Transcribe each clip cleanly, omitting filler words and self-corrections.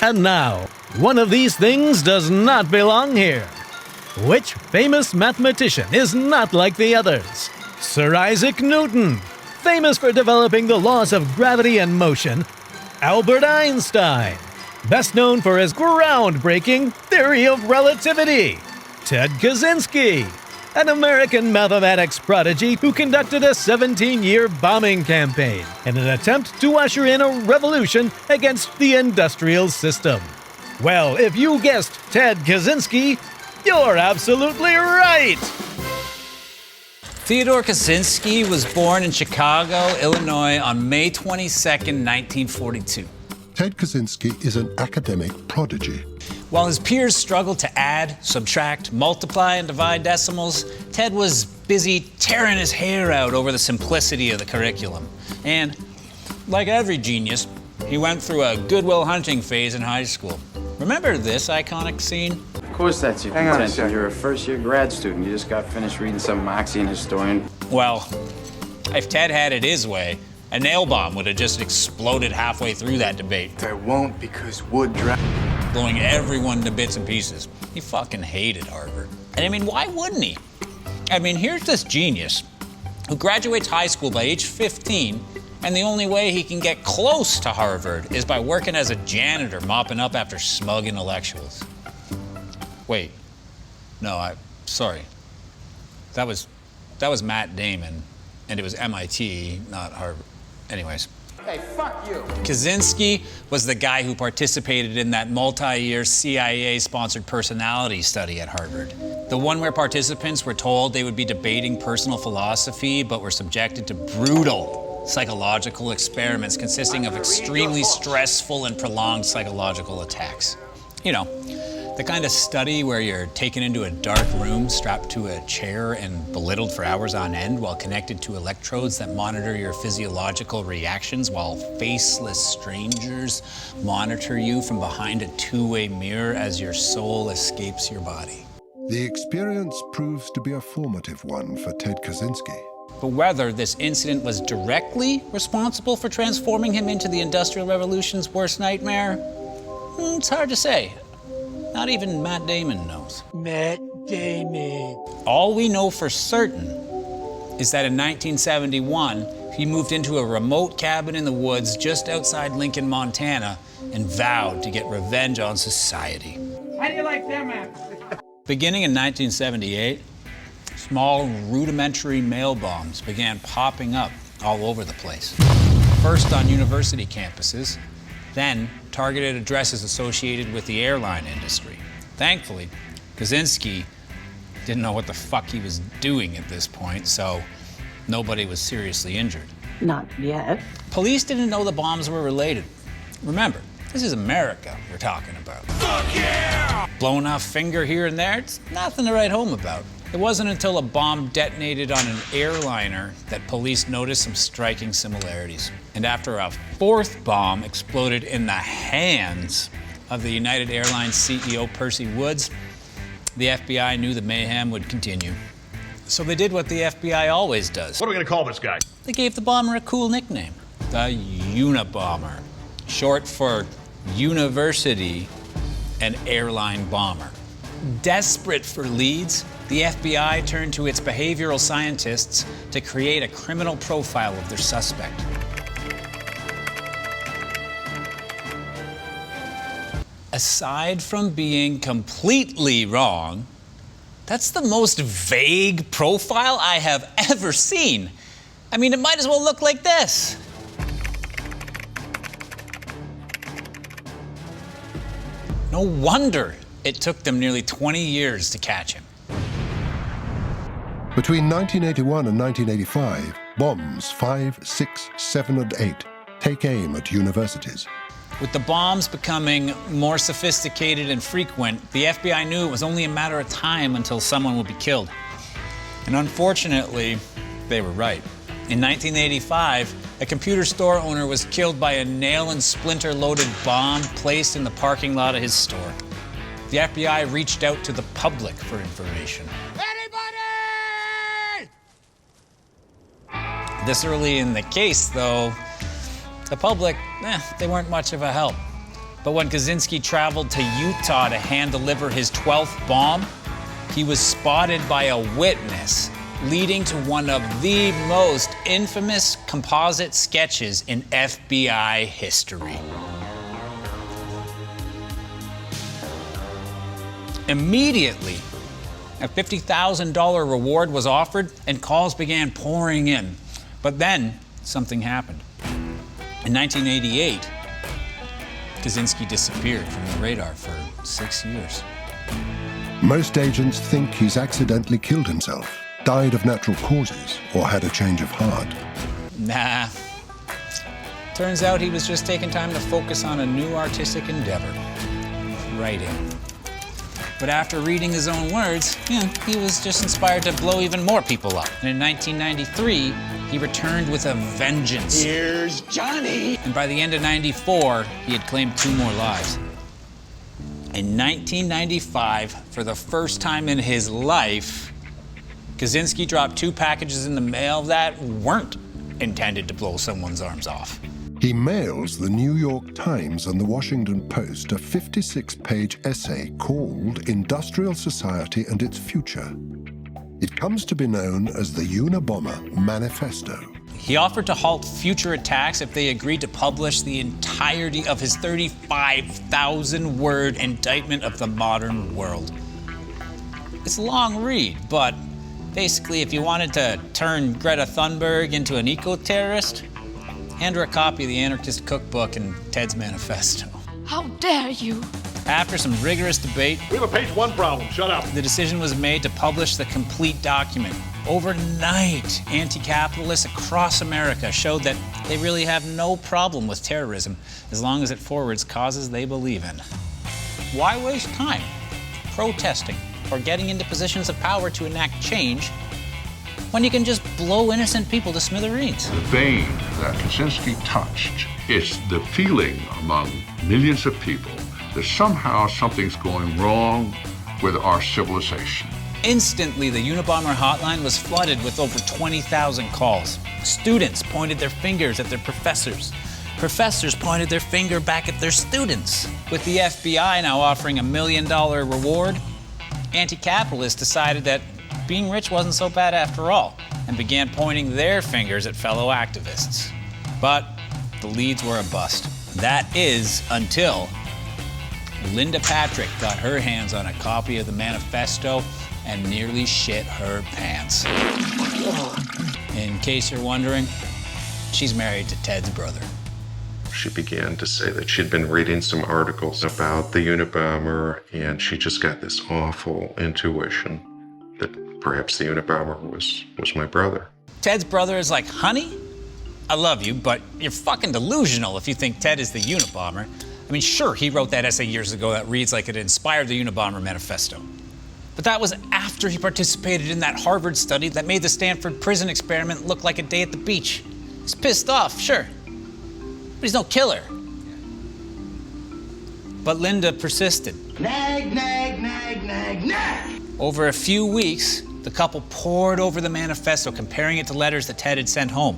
And now, one of these things does not belong here. Which famous mathematician is not like the others? Sir Isaac Newton, famous for developing the laws of gravity and motion. Albert Einstein, best known for his groundbreaking theory of relativity. Ted Kaczynski, an American mathematics prodigy who conducted a 17-year bombing campaign in an attempt to usher in a revolution against the industrial system. Well, if you guessed Ted Kaczynski, you're absolutely right! Theodore Kaczynski was born in Chicago, Illinois on May 22nd, 1942. Ted Kaczynski is an academic prodigy. While his peers struggled to add, subtract, multiply, and divide decimals, Ted was busy tearing his hair out over the simplicity of the curriculum. And, like every genius, he went through a Goodwill Hunting phase in high school. Remember this iconic scene? Of course that's your contention. You're a first-year grad student. You just got finished reading some Marxian historian. Well, if Ted had it his way, a nail bomb would have just exploded halfway through that debate. There won't, because wood blowing everyone to bits and pieces. He fucking hated Harvard. And I mean, why wouldn't he? I mean, here's this genius who graduates high school by age 15, and the only way he can get close to Harvard is by working as a janitor mopping up after smug intellectuals. Wait, no, sorry. That was Matt Damon, and it was MIT, not Harvard. Anyways. Hey, fuck you! Kaczynski was the guy who participated in that multi-year CIA-sponsored personality study at Harvard. The one where participants were told they would be debating personal philosophy, but were subjected to brutal psychological experiments consisting of extremely stressful and prolonged psychological attacks. You know, the kind of study where you're taken into a dark room, strapped to a chair, and belittled for hours on end while connected to electrodes that monitor your physiological reactions while faceless strangers monitor you from behind a two-way mirror as your soul escapes your body. The experience proves to be a formative one for Ted Kaczynski. But whether this incident was directly responsible for transforming him into the Industrial Revolution's worst nightmare, it's hard to say. Not even Matt Damon knows. Matt Damon. All we know for certain is that in 1971, he moved into a remote cabin in the woods just outside Lincoln, Montana, and vowed to get revenge on society. How do you like them apples? Beginning in 1978, small rudimentary mail bombs began popping up all over the place. First on university campuses, then targeted addresses associated with the airline industry. Thankfully, Kaczynski didn't know what the fuck he was doing at this point, so nobody was seriously injured. Not yet. Police didn't know the bombs were related. Remember, this is America we're talking about. Fuck yeah! Blown off finger here and there, it's nothing to write home about. It wasn't until a bomb detonated on an airliner that police noticed some striking similarities. And after a fourth bomb exploded in the hands of the United Airlines CEO Percy Woods, the FBI knew the mayhem would continue. So they did what the FBI always does. What are we gonna call this guy? They gave the bomber a cool nickname, the UNABOMBER, short for University and Airline Bomber. Desperate for leads, the FBI turned to its behavioral scientists to create a criminal profile of their suspect. Aside from being completely wrong, that's the most vague profile I have ever seen. I mean, it might as well look like this. No wonder it took them nearly 20 years to catch him. Between 1981 and 1985, bombs 5, 6, 7, and 8 take aim at universities. With the bombs becoming more sophisticated and frequent, the FBI knew it was only a matter of time until someone would be killed. And unfortunately, they were right. In 1985, a computer store owner was killed by a nail and splinter loaded bomb placed in the parking lot of his store. The FBI reached out to the public for information. Anybody! This early in the case, though, the public, they weren't much of a help. But when Kaczynski traveled to Utah to hand-deliver his 12th bomb, he was spotted by a witness, leading to one of the most infamous composite sketches in FBI history. Immediately, a $50,000 reward was offered and calls began pouring in. But then something happened. In 1988, Kaczynski disappeared from the radar for 6 years. Most agents think he's accidentally killed himself, died of natural causes, or had a change of heart. Nah. Turns out he was just taking time to focus on a new artistic endeavor, writing. But after reading his own words, he was just inspired to blow even more people up. And in 1993, he returned with a vengeance. Here's Johnny. And by the end of '94, he had claimed 2 more lives. In 1995, for the first time in his life, Kaczynski dropped 2 packages in the mail that weren't intended to blow someone's arms off. He mails the New York Times and the Washington Post a 56-page essay called Industrial Society and Its Future. It comes to be known as the UNABOMBER Manifesto. He offered to halt future attacks if they agreed to publish the entirety of his 35,000-word indictment of the modern world. It's a long read, but basically, if you wanted to turn Greta Thunberg into an eco-terrorist, hand her a copy of the Anarchist Cookbook and Ted's Manifesto. How dare you? After some rigorous debate, We have a page 1 problem. Shut up. the decision was made to publish the complete document. Overnight, anti-capitalists across America showed that they really have no problem with terrorism as long as it forwards causes they believe in. Why waste time protesting or getting into positions of power to enact change when you can just blow innocent people to smithereens? The vein that Kaczynski touched is the feeling among millions of people that somehow something's going wrong with our civilization. Instantly, the Unabomber hotline was flooded with over 20,000 calls. Students pointed their fingers at their professors. Professors pointed their finger back at their students. With the FBI now offering $1 million reward, anti-capitalists decided that being rich wasn't so bad after all and began pointing their fingers at fellow activists. But the leads were a bust. That is until Linda Patrick got her hands on a copy of the manifesto and nearly shit her pants. In case you're wondering, she's married to Ted's brother. She began to say that she'd been reading some articles about the Unabomber, and she just got this awful intuition that perhaps the Unabomber was my brother. Ted's brother is like, honey, I love you, but you're fucking delusional if you think Ted is the Unabomber. I mean, sure, he wrote that essay years ago that reads like it inspired the Unabomber manifesto. But that was after he participated in that Harvard study that made the Stanford prison experiment look like a day at the beach. He's pissed off, sure, but he's no killer. But Linda persisted. Nag, nag, nag, nag, nag. Over a few weeks, the couple pored over the manifesto, comparing it to letters that Ted had sent home.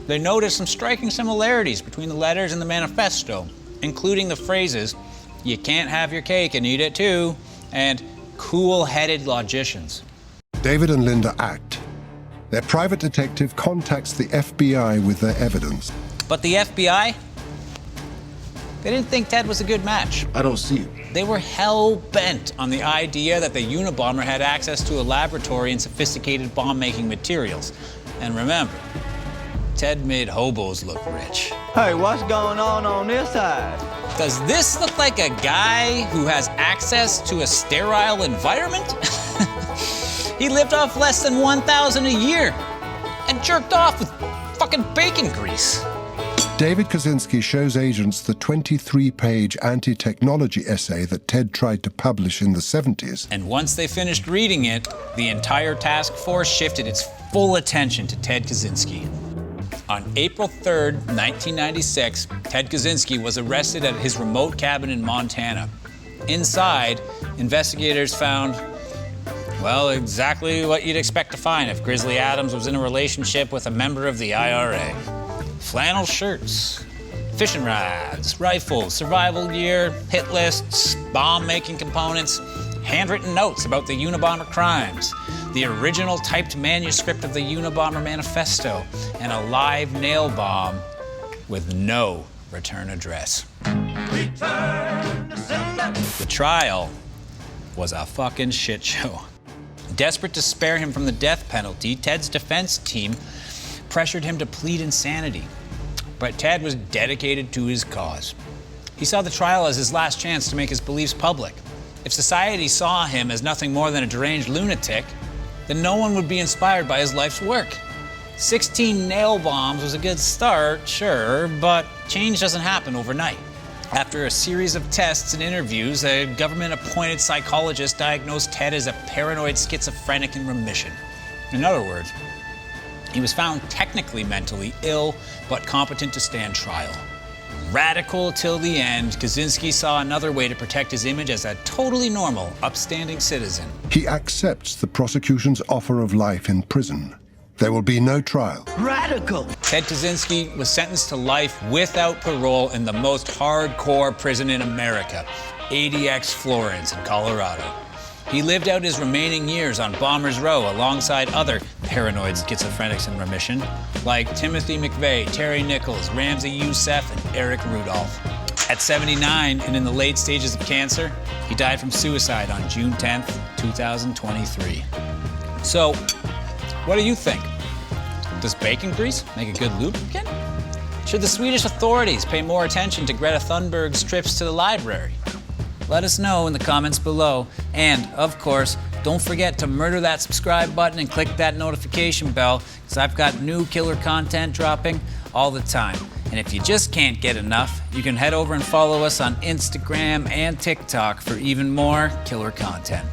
They noticed some striking similarities between the letters and the manifesto, including the phrases, "You can't have your cake and eat it too," and "cool-headed logicians." David and Linda act. Their private detective contacts the FBI with their evidence. But the FBI, they didn't think Ted was a good match. I don't see it. They were hell-bent on the idea that the Unabomber had access to a laboratory and sophisticated bomb-making materials. And remember, Ted made hobos look rich. Hey, what's going on this side? Does this look like a guy who has access to a sterile environment? He lived off less than $1,000 a year and jerked off with fucking bacon grease. David Kaczynski shows agents the 23-page anti-technology essay that Ted tried to publish in the 70s. And once they finished reading it, the entire task force shifted its full attention to Ted Kaczynski. On April 3rd, 1996, Ted Kaczynski was arrested at his remote cabin in Montana. Inside, investigators found, well, exactly what you'd expect to find if Grizzly Adams was in a relationship with a member of the IRA. Flannel shirts, Fishing rods, rifles, survival gear, hit lists, bomb-making components, handwritten notes about the Unabomber crimes, the original typed manuscript of the Unabomber Manifesto, and a live nail bomb with no return address. The trial was a fucking shit show. Desperate to spare him from the death penalty, Ted's defense team pressured him to plead insanity. But Ted was dedicated to his cause. He saw the trial as his last chance to make his beliefs public. If society saw him as nothing more than a deranged lunatic, then no one would be inspired by his life's work. 16 nail bombs was a good start, sure, but change doesn't happen overnight. After a series of tests and interviews, a government-appointed psychologist diagnosed Ted as a paranoid schizophrenic in remission. In other words, he was found technically mentally ill, but competent to stand trial. Radical till the end, Kaczynski saw another way to protect his image as a totally normal, upstanding citizen. He accepts the prosecution's offer of life in prison. There will be no trial. Radical. Ted Kaczynski was sentenced to life without parole in the most hardcore prison in America, ADX Florence in Colorado. He lived out his remaining years on Bombers Row alongside other paranoid schizophrenics in remission, like Timothy McVeigh, Terry Nichols, Ramsey Youssef, and Eric Rudolph. At 79 and in the late stages of cancer, he died from suicide on June 10th, 2023. So, what do you think? Does bacon grease make a good lubricant? Should the Swedish authorities pay more attention to Greta Thunberg's trips to the library? Let us know in the comments below. And, of course, don't forget to murder that subscribe button and click that notification bell, because I've got new killer content dropping all the time. And if you just can't get enough, you can head over and follow us on Instagram and TikTok for even more killer content.